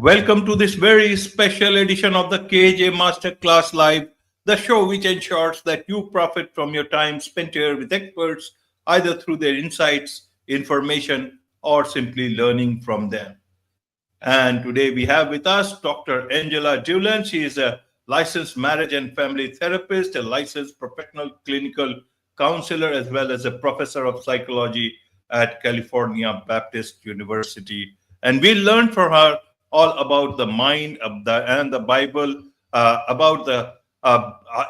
Welcome to this very special edition of the KJ Masterclass Live, the show which ensures that you profit from your time spent here with experts, either through their insights, information, or simply learning from them. And today we have with us Dr. Angela Deulen. She is a licensed marriage and family therapist, a licensed professional clinical counselor, as well as a professor of psychology at California Baptist University. And we learned from her all about the mind of and the Bible, about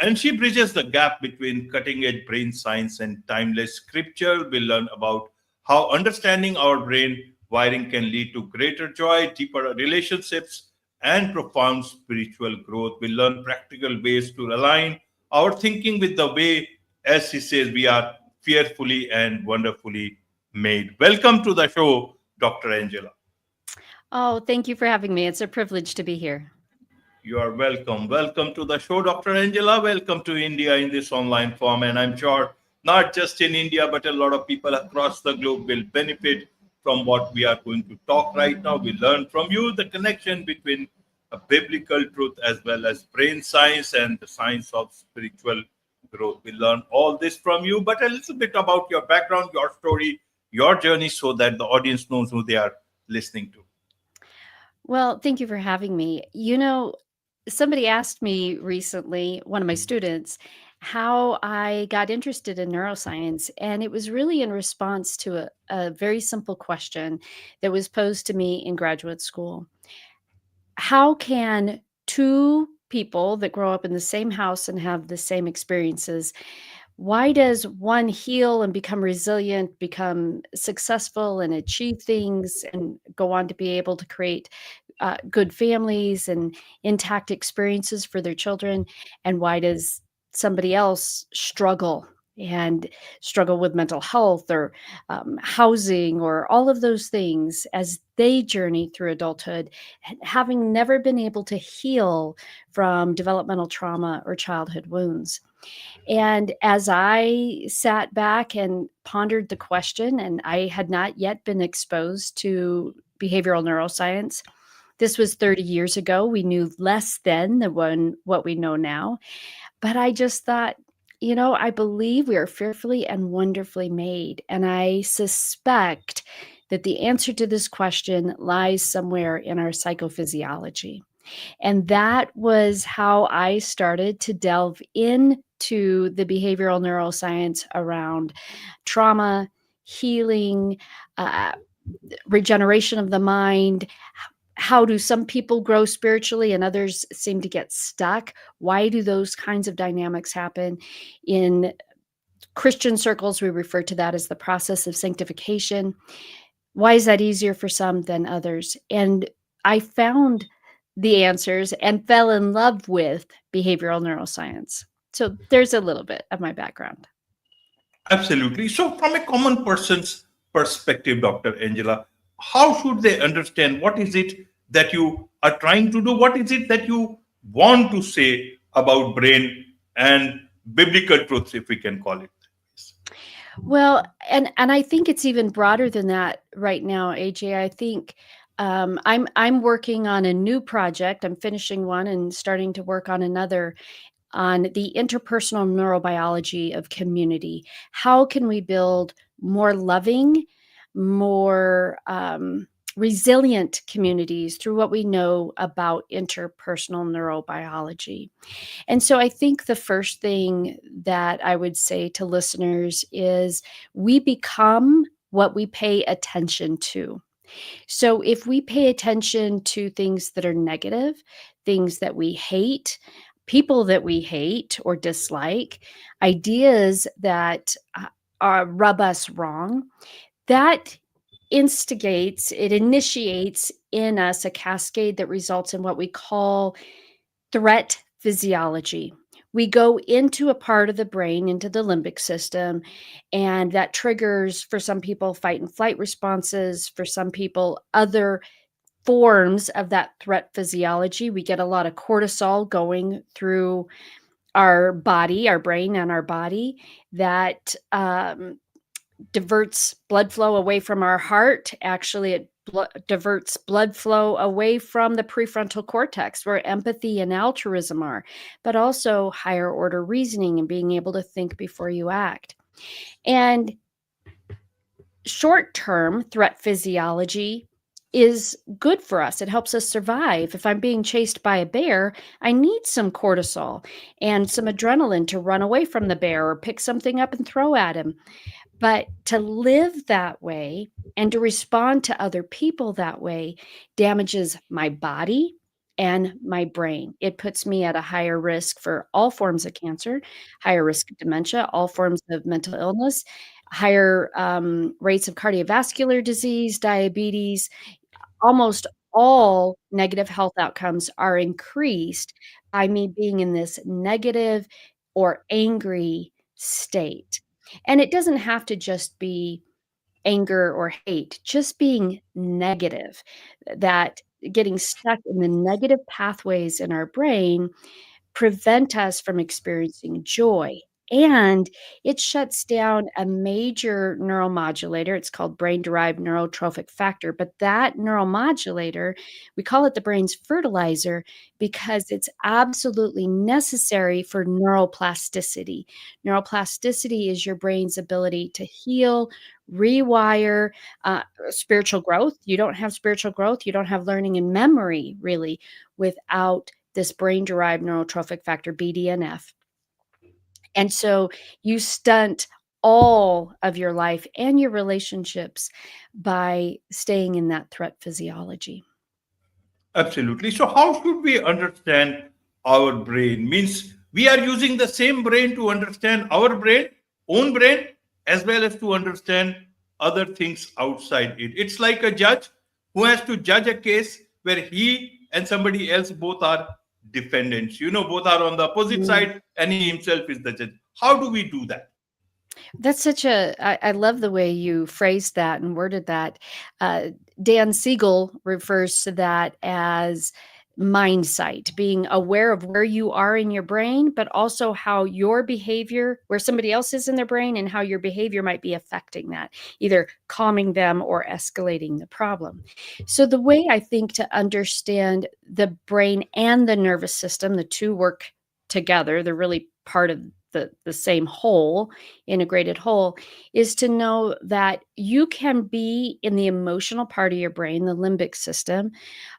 and she bridges the gap between cutting edge brain science and timeless scripture. We learn about how understanding our brain wiring can lead to greater joy, deeper relationships, and profound spiritual growth. We learn practical ways to align our thinking with the way, as she says, we are fearfully and wonderfully made. Welcome to the show, Dr. Angela. Oh, thank you for having me. It's a privilege to be here. You are welcome. Welcome to the show, Dr. Angela. Welcome to India in this online form. And I'm sure not just in India, but a lot of people across the globe will benefit from what we are going to talk right now. We learn from you the connection between a biblical truth as well as brain science and the science of spiritual growth. We learn all this from you, but a little bit about your background, your story, your journey, so that the audience knows who they are listening to. Well, thank you for having me. Somebody asked me recently, one of my students, how I got interested in neuroscience. And it was really in response to a very simple question that was posed to me in graduate school. How can two people that grow up in the same house and have the same experiences, why does one heal and become resilient, become successful and achieve things and go on to be able to create good families and intact experiences for their children? And why does somebody else struggle with mental health or housing or all of those things as they journey through adulthood, having never been able to heal from developmental trauma or childhood wounds? And as I sat back and pondered the question, and I had not yet been exposed to behavioral neuroscience, this was 30 years ago. We knew less then than what we know now. But I just thought, I believe we are fearfully and wonderfully made. And I suspect that the answer to this question lies somewhere in our psychophysiology. And that was how I started to delve into the behavioral neuroscience around trauma, healing, uh, regeneration of the mind. How do some people grow spiritually and others seem to get stuck? Why do those kinds of dynamics happen? In Christian circles, we refer to that as the process of sanctification. Why is that easier for some than others? And I found the answers and fell in love with behavioral neuroscience. So there's a little bit of my background. Absolutely. So, from a common person's perspective, Dr. Angela, how should they understand what is it that you are trying to do? What is it that you want to say about brain and biblical truths, if we can call it? Well, and I think it's even broader than that right now, AJ. I think I'm working on a new project. I'm finishing one and starting to work on another on the interpersonal neurobiology of community. How can we build more loving, more resilient communities through what we know about interpersonal neurobiology? And so I think the first thing that I would say to listeners is we become what we pay attention to. So if we pay attention to things that are negative, things that we hate, people that we hate or dislike, ideas that rub us wrong, that initiates in us a cascade that results in what we call threat physiology. We go into a part of the brain, into the limbic system, and that triggers, for some people, fight and flight responses, for some people, other forms of that threat physiology. We get a lot of cortisol going through our body, our brain and our body, that diverts blood flow away from our heart. Actually, it diverts blood flow away from the prefrontal cortex where empathy and altruism are, but also higher order reasoning and being able to think before you act. And short term threat physiology is good for us. It helps us survive. If I'm being chased by a bear, I need some cortisol and some adrenaline to run away from the bear or pick something up and throw at him. But to live that way and to respond to other people that way damages my body and my brain. It puts me at a higher risk for all forms of cancer, higher risk of dementia, all forms of mental illness, higher rates of cardiovascular disease, diabetes. Almost all negative health outcomes are increased by me being in this negative or angry state. And it doesn't have to just be anger or hate, just being negative, that getting stuck in the negative pathways in our brain prevent us from experiencing joy. And it shuts down a major neuromodulator. It's called brain derived neurotrophic factor. But that neuromodulator, we call it the brain's fertilizer because it's absolutely necessary for neuroplasticity. Neuroplasticity is your brain's ability to heal, rewire, spiritual growth. You don't have spiritual growth, you don't have learning and memory really without this brain derived neurotrophic factor, BDNF. And so you stunt all of your life and your relationships by staying in that threat physiology. Absolutely. So, how should we understand our brain? Means we are using the same brain to understand our brain, own brain, as well as to understand other things outside it. It's like a judge who has to judge a case where he and somebody else both are defendants. Both are on the opposite Mm. side, and he himself is the judge. How do we do that? That's such a I love the way you phrased that and worded that. Uh, Dan Siegel refers to that as mind sight, being aware of where you are in your brain, but also how your behavior, where somebody else is in their brain, and how your behavior might be affecting that, either calming them or escalating the problem. So, the way I think to understand the brain and the nervous system, the two work together, they're really part of the same whole, integrated whole, is to know that you can be in the emotional part of your brain, the limbic system,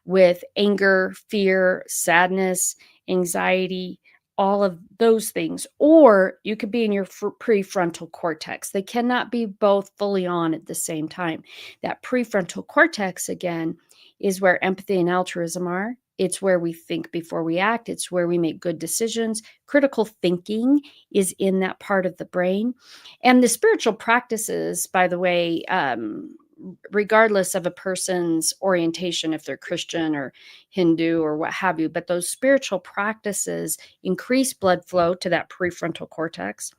with anger, fear, sadness, anxiety, all of those things. Or you could be in your prefrontal cortex. They cannot be both fully on at the same time. That prefrontal cortex, again, is where empathy and altruism are. It's where we think before we act. It's where we make good decisions. Critical thinking is in that part of the brain. And the spiritual practices, by the way, regardless of a person's orientation, if they're Christian or Hindu or what have you, but those spiritual practices increase blood flow to that prefrontal cortex,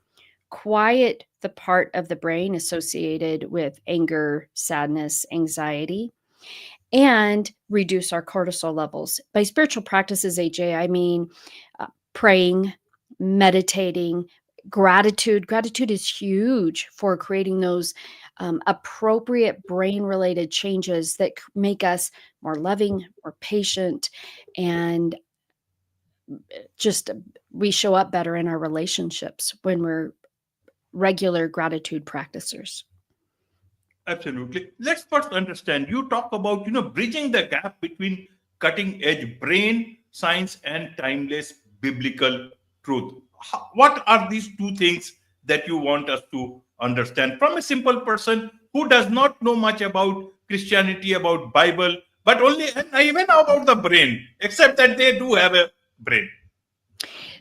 quiet the part of the brain associated with anger, sadness, anxiety, and reduce our cortisol levels. By spiritual practices, AJ, I mean praying, meditating, gratitude. Gratitude is huge for creating those appropriate brain related changes that make us more loving, more patient, and just we show up better in our relationships when we're regular gratitude practicers. Absolutely. Let's first understand. You talk about, bridging the gap between cutting edge brain science and timeless biblical truth. What are these two things that you want us to understand from a simple person who does not know much about Christianity, about Bible, but only and even about the brain, except that they do have a brain.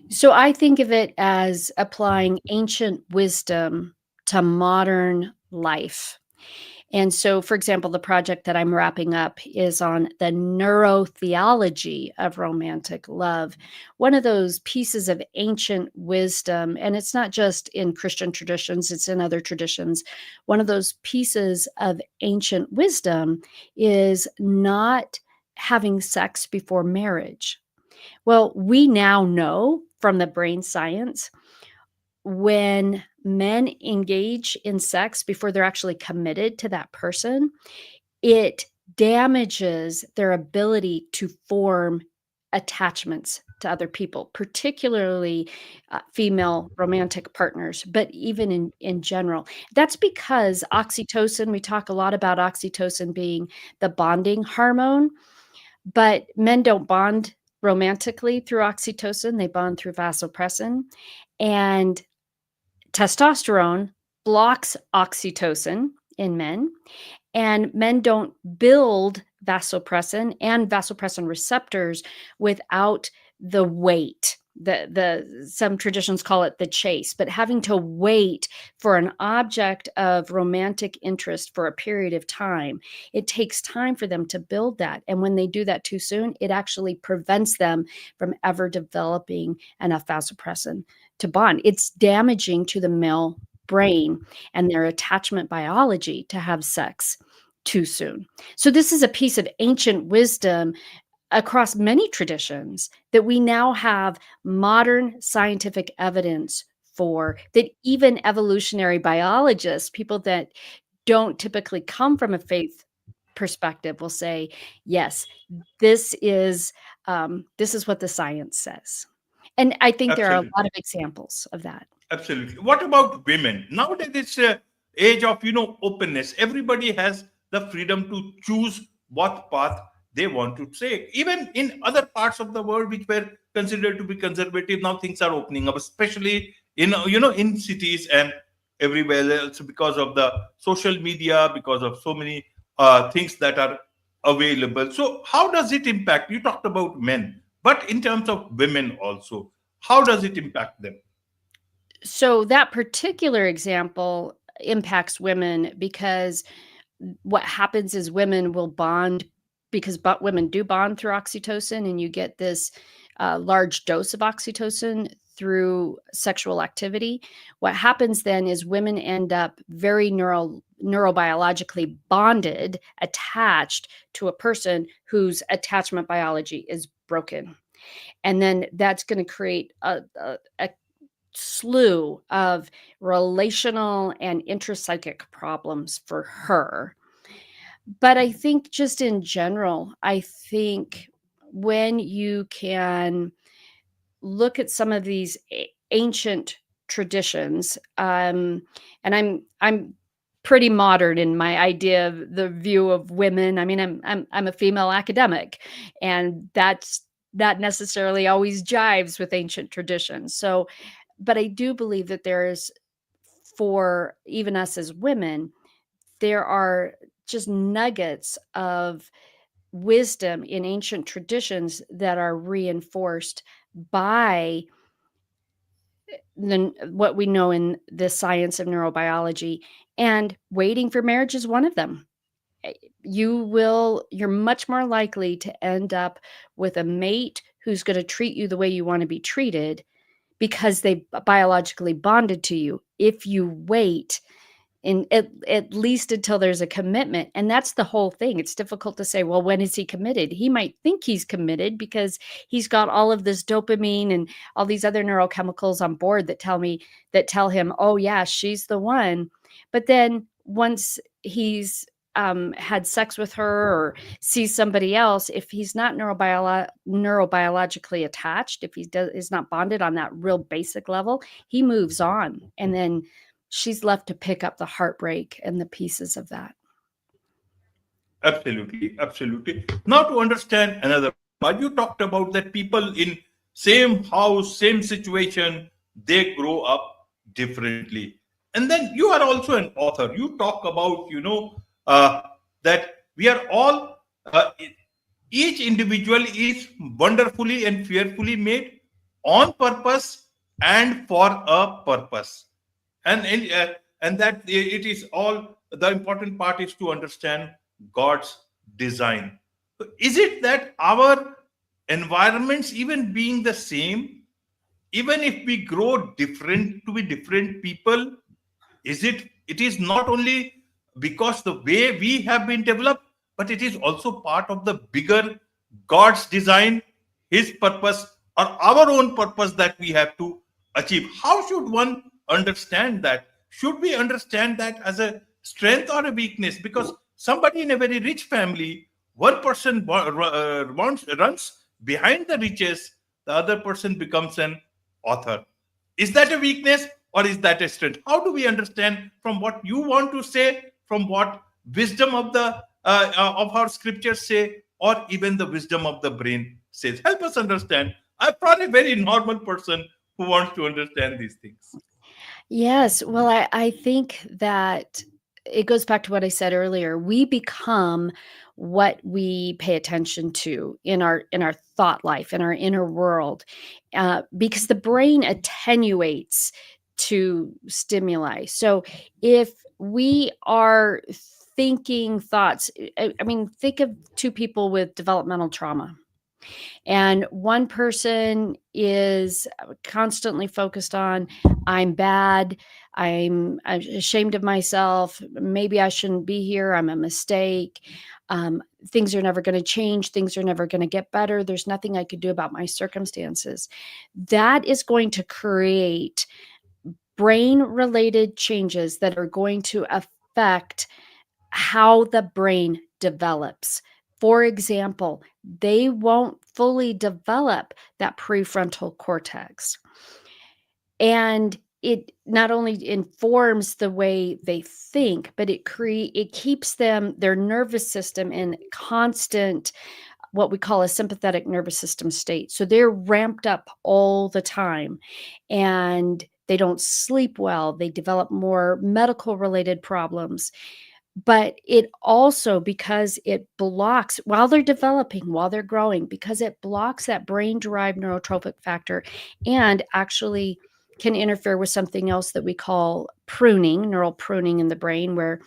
So I think of it as applying ancient wisdom to modern life. And so, for example, the project that I'm wrapping up is on the neurotheology of romantic love. One of those pieces of ancient wisdom, and it's not just in Christian traditions, it's in other traditions. One of those pieces of ancient wisdom is not having sex before marriage. Well, we now know from the brain science when men engage in sex before they're actually committed to that person, it damages their ability to form attachments to other people, particularly female romantic partners, but even in general. That's because oxytocin, we talk a lot about oxytocin being the bonding hormone, but men don't bond romantically through oxytocin, they bond through vasopressin. And testosterone blocks oxytocin in men, and men don't build vasopressin and vasopressin receptors without the wait. The some traditions call it the chase, but having to wait for an object of romantic interest for a period of time, it takes time for them to build that. And when they do that too soon, it actually prevents them from ever developing enough vasopressin to bond. It's damaging to the male brain and their attachment biology to have sex too soon. So this is a piece of ancient wisdom across many traditions that we now have modern scientific evidence for, that even evolutionary biologists, people that don't typically come from a faith perspective, will say, yes, this is what the science says. And I think there are a lot Absolutely. of examples of that. Absolutely. What about women? Nowadays, it's a age of openness. Everybody has the freedom to choose what path they want to take. Even in other parts of the world, which were considered to be conservative, now things are opening up, especially in in cities and everywhere else, because of the social media, because of so many things that are available. So, how does it impact? You talked about men, but in terms of women also, how does it impact them? So that particular example impacts women because what happens is women will bond, because women do bond through oxytocin, and you get this large dose of oxytocin through sexual activity. What happens then is women end up very neurobiologically bonded, attached to a person whose attachment biology is broken. And then that's going to create a slew of relational and intrapsychic problems for her. But I think just in general, I think when you can look at some of these ancient traditions, and I'm pretty modern in my idea of the view of women. I mean, I'm a female academic, and that necessarily always jives with ancient traditions. So, but I do believe that there's, for even us as women, there are just nuggets of wisdom in ancient traditions that are reinforced by what we know in the science of neurobiology. And waiting for marriage is one of them. You're much more likely to end up with a mate who's going to treat you the way you want to be treated, because they biologically bonded to you, if you wait in at least until there's a commitment. And that's the whole thing. It's difficult to say, well, when is he committed? He might think he's committed because he's got all of this dopamine and all these other neurochemicals on board that tell him, oh yeah, she's the one. But then once he's had sex with her or sees somebody else, if he's not neurobiologically attached, if is not bonded on that real basic level, he moves on. And then she's left to pick up the heartbreak and the pieces of that. Absolutely, absolutely. Now, to understand another part, you talked about that people in same house, same situation, they grow up differently. And then you are also an author. You talk about, that we are all, each individual is wonderfully and fearfully made on purpose and for a purpose. And that it is all, the important part is to understand God's design. So is it that our environments, even being the same, even if we grow different to be different people, it is not only because the way we have been developed, but it is also part of the bigger God's design, his purpose, or our own purpose that we have to achieve? How should one understand that? Should we understand that as a strength or a weakness? Because somebody in a very rich family one person runs behind the riches, the other person becomes an author. Is that a weakness or is that a strength? How do we understand from what you want to say, from what wisdom of the of our scriptures say, or even the wisdom of the brain says? Help us understand. I'm not a very normal person who wants to understand these things. Yes. Well, I think that it goes back to what I said earlier. We become what we pay attention to in our thought life, in our inner world, because the brain attenuates to stimuli. So if we are thinking thoughts, I mean, think of two people with developmental trauma, and one person is constantly focused on, I'm bad, I'm ashamed of myself, maybe I shouldn't be here, I'm a mistake, things are never going to change, things are never going to get better, there's nothing I could do about my circumstances. That is going to create brain related changes that are going to affect how the brain develops. For example, they won't fully develop that prefrontal cortex. And it not only informs the way they think, but it keeps their nervous system in constant, what we call a sympathetic nervous system state. So they're ramped up all the time, and they don't sleep well. They develop more medical related problems. But it also, because it blocks while they're developing, while they're growing, because it blocks that brain-derived neurotrophic factor, and actually can interfere with something else that we call pruning, neural pruning in the brain, where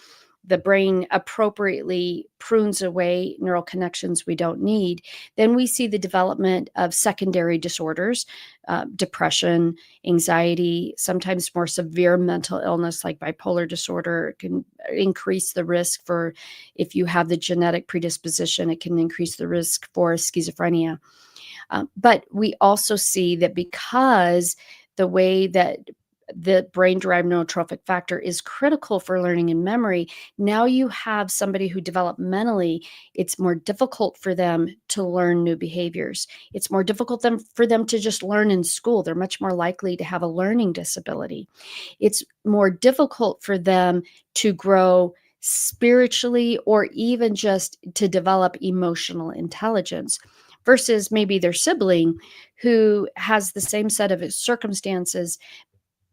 the brain appropriately prunes away neural connections we don't need, then we see the development of secondary disorders, depression, anxiety, sometimes more severe mental illness like bipolar disorder. It can increase the risk for, if you have the genetic predisposition, it can increase the risk for schizophrenia. But we also see that because the way that the brain-derived neurotrophic factor is critical for learning and memory, now you have somebody who developmentally, it's more difficult for them to learn new behaviors. It's more difficult for them to just learn in school. They're much more likely to have a learning disability. It's more difficult for them to grow spiritually or even just to develop emotional intelligence, versus maybe their sibling who has the same set of circumstances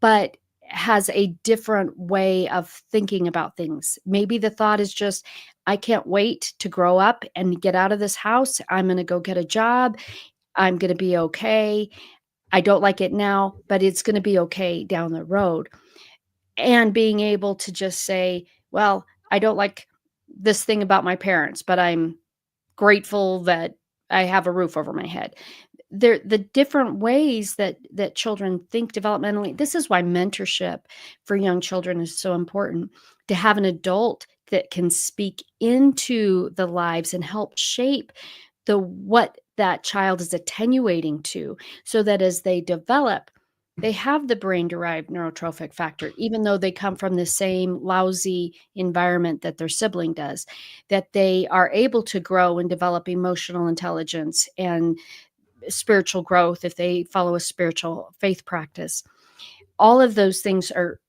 but has a different way of thinking about things. Maybe the thought is just, I can't wait to grow up and get out of this house. I'm going to go get a job. I'm going to be okay. I don't like it now, but it's going to be okay down the road. And being able to just say, well, I don't like this thing about my parents, but I'm grateful that I have a roof over my head. The different ways that children think developmentally. This is why mentorship for young children is so important, to have an adult that can speak into the lives and help shape what that child is attenuating to, so that as they develop, they have the brain-derived neurotrophic factor, even though they come from the same lousy environment that their sibling does, that they are able to grow and develop emotional intelligence and spiritual growth if they follow a spiritual faith practice. All of those things are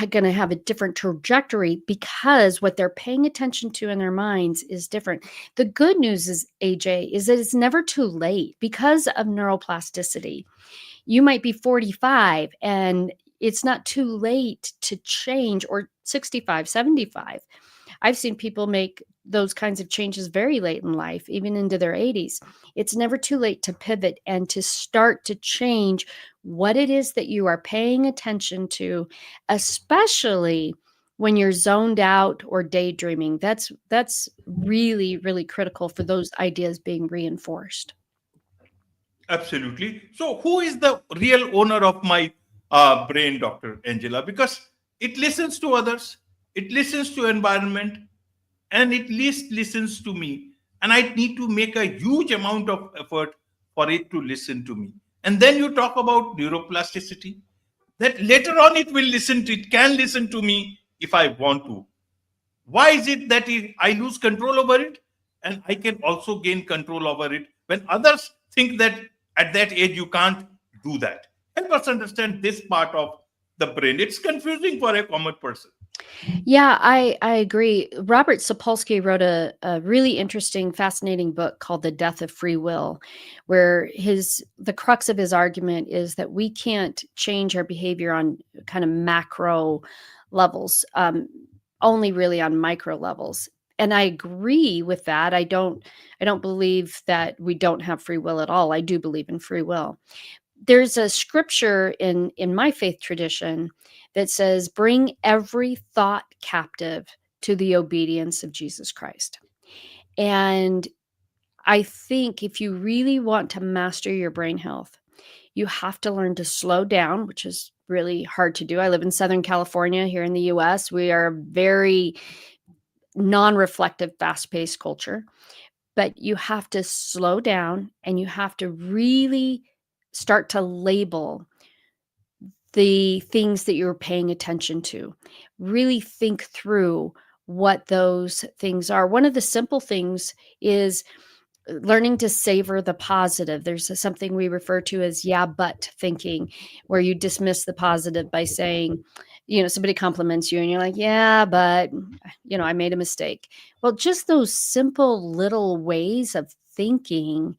going to have a different trajectory because what they're paying attention to in their minds is different. The good news is, AJ, is that it's never too late because of neuroplasticity. You might be 45 and it's not too late to change, or 65, 75. I've seen people make those kinds of changes very late in life, even into their 80s. It's never too late to pivot and to start to change what it is that you are paying attention to, especially when you're zoned out or daydreaming. That's really, really critical for those ideas being reinforced. Absolutely. So, who is the real owner of my brain, Dr. Angela? Because it listens to others, it listens to environment, and it least listens to me. And I need to make a huge amount of effort for it to listen to me. And then you talk about neuroplasticity, that later on it can listen to me if I want to. Why is it that I lose control over it? and I can also gain control over it when others think that at that age you can't do that. Help us understand this part of the brain. It's confusing for a common person. Yeah, I agree. Robert Sapolsky wrote a really interesting, fascinating book called The Death of Free Will, where the crux of his argument is that we can't change our behavior on kind of macro levels, only really on micro levels. And I agree with that. I don't believe that we don't have free will at all. I do believe in free will. There's a scripture in my faith tradition that says, bring every thought captive to the obedience of Jesus Christ. And I think if you really want to master your brain health, you have to learn to slow down, which is really hard to do. I live in Southern California here in the US. We are a very non-reflective, fast-paced culture, but you have to slow down and you have to really start to label the things that you're paying attention to. Really think through what those things are. One of the simple things is learning to savor the positive. There's something we refer to as yeah, but thinking, where you dismiss the positive by saying, somebody compliments you and you're like, yeah, but, I made a mistake. Well, just those simple little ways of thinking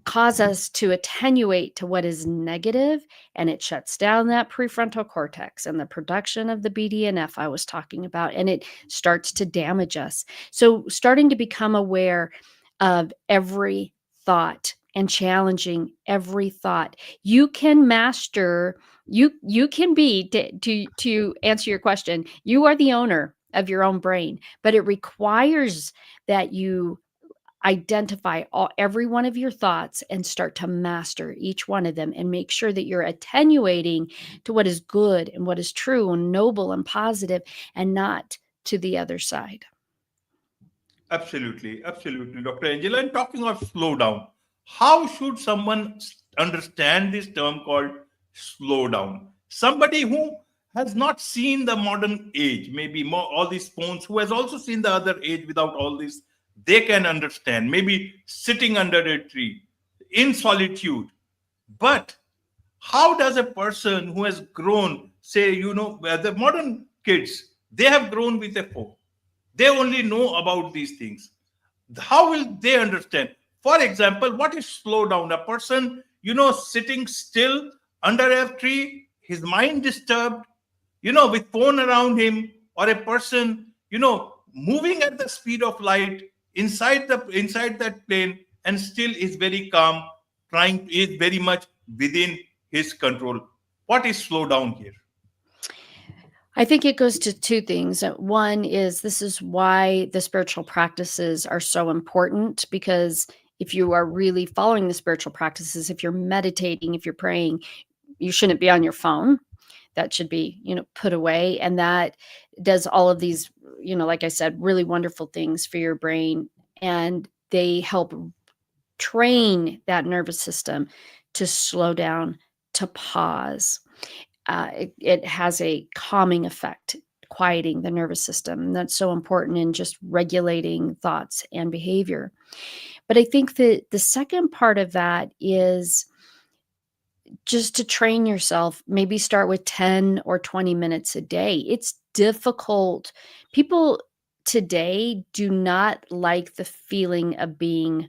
cause us to attenuate to what is negative, and it shuts down that prefrontal cortex and the production of the BDNF I was talking about, and it starts to damage us. So starting to become aware of every thought and challenging every thought. You can master, you can be, to answer your question, you are the owner of your own brain, but it requires that you identify every one of your thoughts and start to master each one of them and make sure that you're attenuating to what is good and what is true and noble and positive, and not to the other side. Absolutely, absolutely, Dr. Angela. And talking of slow down, how should someone understand this term called slow down? Somebody who has not seen the modern age, maybe more, all these phones, who has also seen the other age without all this, they can understand. Maybe sitting under a tree in solitude. But how does a person who has grown, say, the modern kids, they have grown with a phone, they only know about these things, how will they understand? For example, what is slow down? A person, sitting still under a tree, his mind disturbed, with phone around him, or a person, moving at the speed of light inside that plane, and still is very calm, trying is very much within his control. What is slow down here? I think it goes to two things. One is, this is why the spiritual practices are so important, because if you are really following the spiritual practices, if you're meditating, if you're praying, you shouldn't be on your phone. That should be, put away. And that does all of these, like I said, really wonderful things for your brain. And they help train that nervous system to slow down, to pause. It has a calming effect, quieting the nervous system. And that's so important in just regulating thoughts and behavior. But I think that the second part of that is just to train yourself, maybe start with 10 or 20 minutes a day. It's difficult. People today do not like the feeling of being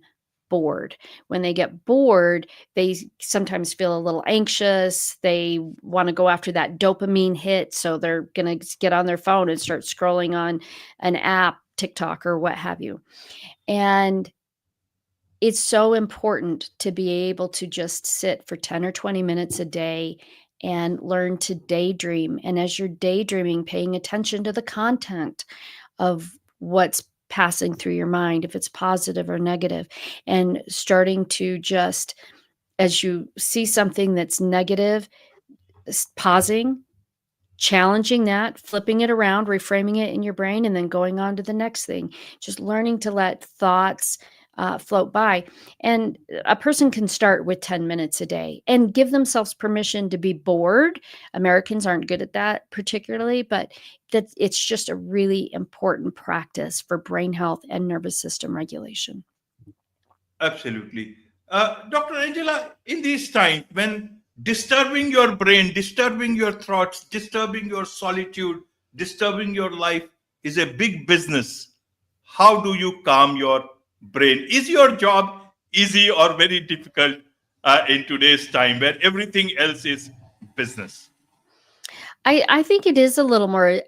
bored. When they get bored, they sometimes feel a little anxious. They want to go after that dopamine hit. So they're going to get on their phone and start scrolling on an app, TikTok or what have you. And it's so important to be able to just sit for 10 or 20 minutes a day and learn to daydream. And as you're daydreaming, paying attention to the content of what's passing through your mind, if it's positive or negative, and starting to just, as you see something that's negative, pausing, challenging that, flipping it around, reframing it in your brain, and then going on to the next thing. Just learning to let thoughts float by. And a person can start with 10 minutes a day and give themselves permission to be bored. Americans aren't good at that particularly, but it's just a really important practice for brain health and nervous system regulation. Absolutely. Dr. Angela, in these times when disturbing your brain, disturbing your thoughts, disturbing your solitude, disturbing your life is a big business, how do you calm your brain? Is your job easy or very difficult in today's time where everything else is business? I think it is a little more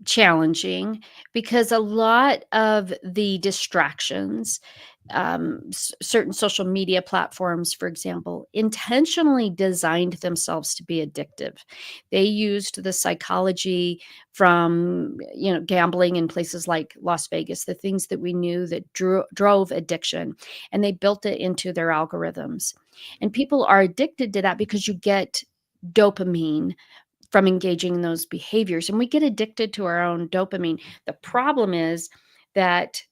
challenging because a lot of the distractions, certain social media platforms, for example, intentionally designed themselves to be addictive. They used the psychology from gambling in places like Las Vegas, the things that we knew that drove addiction, and they built it into their algorithms. And people are addicted to that because you get dopamine from engaging in those behaviors, and we get addicted to our own dopamine. The problem is that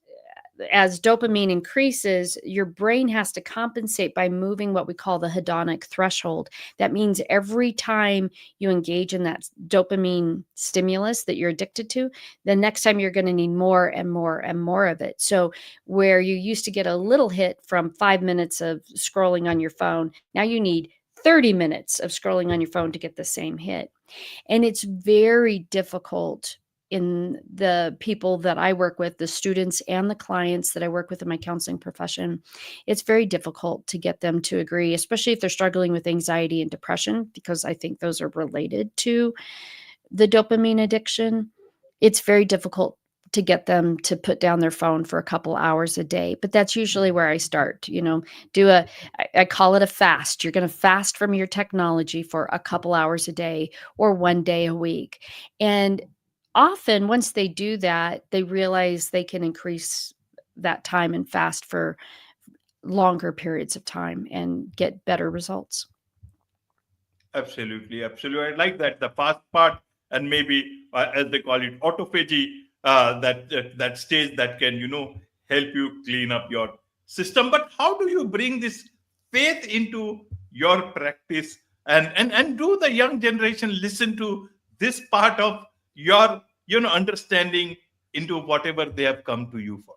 as dopamine increases, your brain has to compensate by moving what we call the hedonic threshold. That means every time you engage in that dopamine stimulus that you're addicted to, the next time you're going to need more and more and more of it. So where you used to get a little hit from 5 minutes of scrolling on your phone, now you need 30 minutes of scrolling on your phone to get the same hit. And it's very difficult in the people that I work with, the students and the clients that I work with in my counseling profession. It's very difficult to get them to agree, especially if they're struggling with anxiety and depression, because I think those are related to the dopamine addiction. It's very difficult to get them to put down their phone for a couple hours a day. But that's usually where I start, I call it a fast. You're going to fast from your technology for a couple hours a day or one day a week. And often once they do that, they realize they can increase that time and fast for longer periods of time and get better results. Absolutely, absolutely. I like that the fast part, and maybe as they call it, autophagy. That stage that can help you clean up your system. But how do you bring this faith into your practice, and do the young generation listen to this part of your understanding into whatever they have come to you for?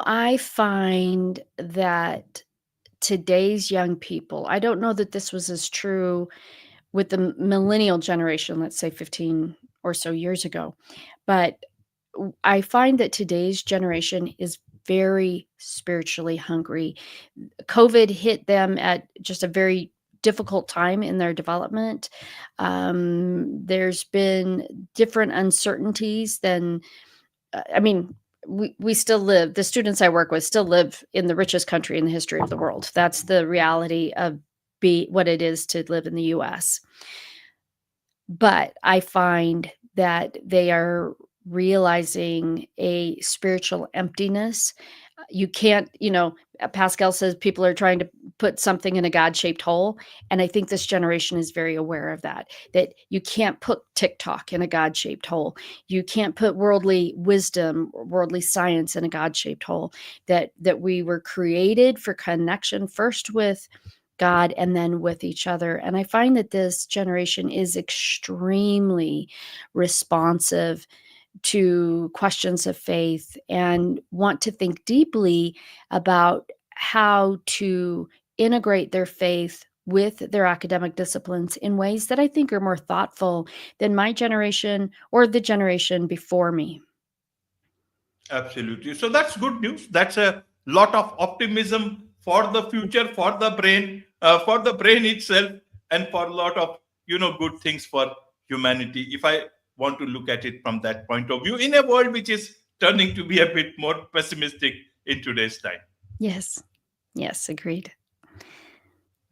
I find that today's young people, I don't know that this was as true with the millennial generation, let's say 15 or so years ago, but I find that today's generation is very spiritually hungry. COVID hit them at just a very difficult time in their development. There's been different uncertainties than, I mean, we still live, the students I work with still live in the richest country in the history of the world. That's the reality of what it is to live in the US. But I find that they are realizing a spiritual emptiness. You can't, Pascal says people are trying to put something in a God-shaped hole. And I think this generation is very aware of that you can't put TikTok in a God-shaped hole. You can't put worldly wisdom or worldly science in a God-shaped hole. That we were created for connection first with God and then with each other. And I find that this generation is extremely responsive to questions of faith and want to think deeply about how to integrate their faith with their academic disciplines in ways that I think are more thoughtful than my generation or the generation before me. Absolutely. So that's good news. That's a lot of optimism for the future, for the brain itself, and for a lot of good things for humanity. If I want to look at it from that point of view, in a world which is turning to be a bit more pessimistic in today's time. Yes. Yes, agreed.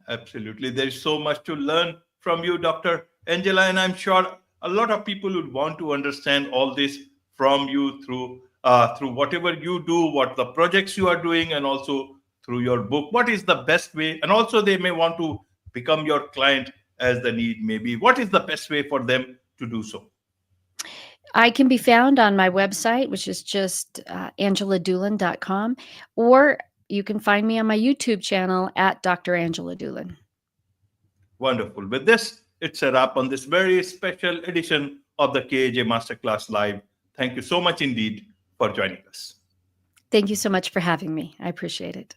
Absolutely. There is so much to learn from you, Dr. Angela, and I'm sure a lot of people would want to understand all this from you through whatever you do, what the projects you are doing, and also through your book. What is the best way? And also, they may want to become your client as the need may be. What is the best way for them to do so? I can be found on my website, which is just angeladeulen.com, or you can find me on my YouTube channel at Dr. Angela Deulen. Wonderful. With this, it's a wrap on this very special edition of the KAJ Masterclass Live. Thank you so much indeed for joining us. Thank you so much for having me. I appreciate it.